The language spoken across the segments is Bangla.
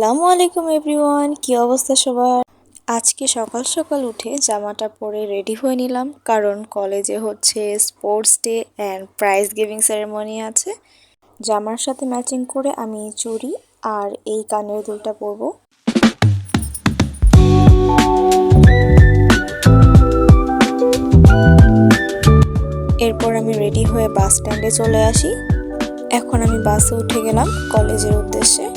আসসালামু আলাইকুম এভরিওয়ান, কি অবস্থা সবার? আজকে সকাল সকাল উঠে জামাটা পরে রেডি হয়ে নিলাম, কারণ কলেজে হচ্ছে sports day and prize giving ceremony আছে। জামার সাথে ম্যাচিং করে আমি চুড়ি আর এই কানের দুলটা পরবো। এরপর আমি রেডি হয়ে বাস স্ট্যান্ডে চলে আসি। এখন আমি বাসে উঠে গেলাম কলেজের উদ্দেশ্যে।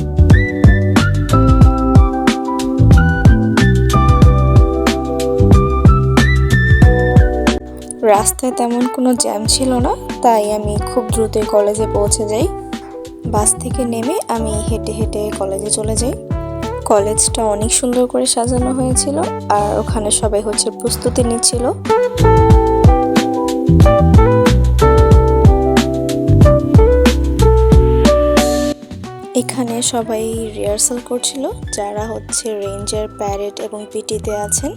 রাস্তায় তেমন কোনো জ্যাম ছিল না, তাই আমি খুব দ্রুত কলেজে পৌঁছে যাই। বাস থেকে নেমে আমি হেঁটে হেঁটে কলেজে চলে যাই। কলেজটা অনেক সুন্দর করে সাজানো হয়েছিল, আর ওখানে সবাই হচ্ছে প্রস্তুতি নিচ্ছিল। এখানে সবাই রিহার্সাল করছিল, যারা হচ্ছে রেঞ্জার, প্যারেড এবং পিটিতে আছেন।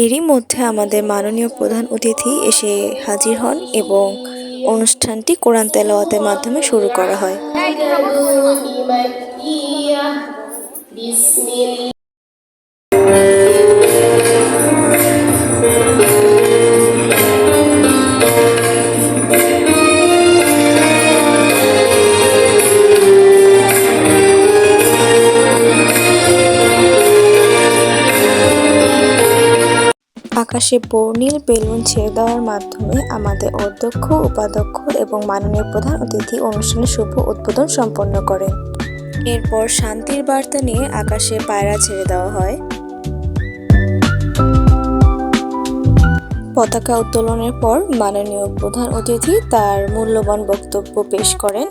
এরই মধ্যে আমাদের মাননীয় প্রধান অতিথি এসে হাজির হন এবং অনুষ্ঠানটি কোরআন তেলাওয়াতের মাধ্যমে শুরু করা হয়। আকাশে বর্ণিল বেলুন ছেড়ে দেওয়ার মাধ্যমে আমাদের অধ্যক্ষ, উপাধ্যক্ষ এবং মাননীয় প্রধান অতিথি অনুষ্ঠানের শুভ উদ্বোধন সম্পন্ন করেন। এরপর শান্তির বার্তা নিয়ে আকাশে পায়রা ছেড়ে দেওয়া হয়। পতাকা উত্তোলনের পর মাননীয় প্রধান অতিথি তার মূল্যবান বক্তব্য পেশ করেন।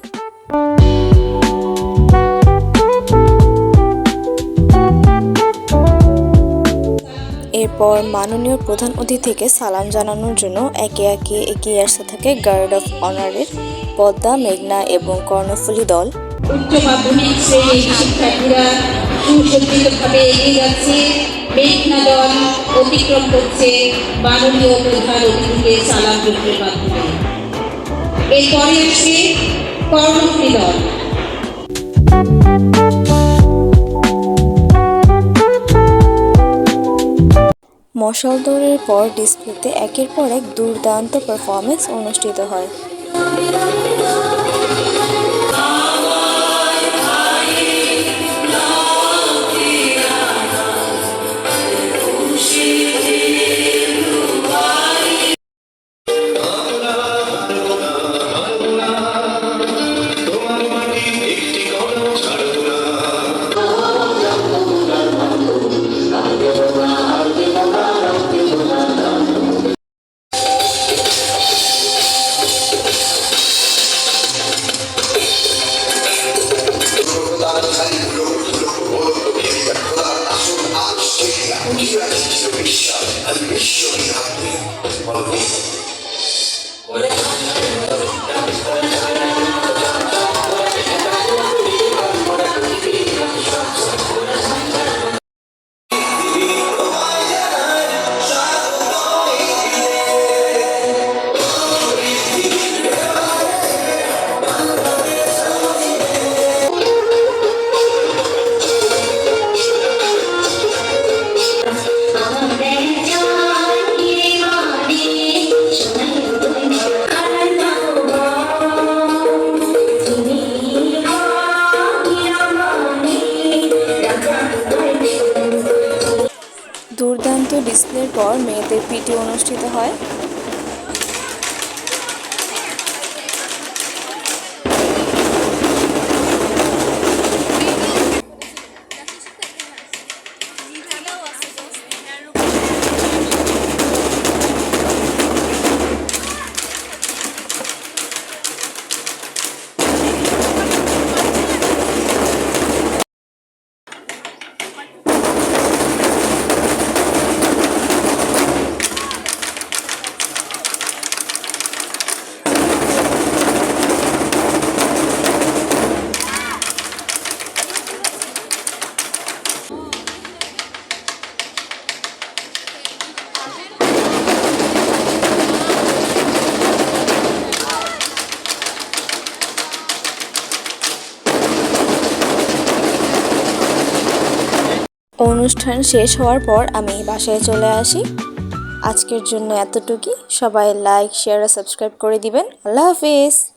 এরপর মাননীয় প্রধান অতিথিকে সালাম জানানোর জন্য একে একে এগিয়ে আসতে থাকে গার্ড অফ অনারের পদ্মা, মেঘনা এবং কর্ণফুলী দল। উচ্চ মাধ্যমিক শ্রেণীর শিক্ষার্থীরা সুসজ্জিতভাবে এগিয়ে যাচ্ছে। মেঘনা দল অতিক্রম করছে মাননীয় প্রধান অতিথিকে সালাম গ্রহণের মাধ্যমে। এরপরে আসছে কর্ণফুলী দল। মশাল দৌড়ের পর ডিসপ্লেতে একের পর এক দুর্দান্ত পারফরমেন্স অনুষ্ঠিত হয়। দুর্দান্ত ডিসপ্লের পর মেয়েদের পিটি অনুষ্ঠিত হয়। অনুষ্ঠান শেষ হওয়ার পর আমি বাসায় চলে আসি। আজকের জন্য এতটুকুই। সবাই লাইক, শেয়ার আর সাবস্ক্রাইব করে দিবেন। আল্লাহ হাফেজ।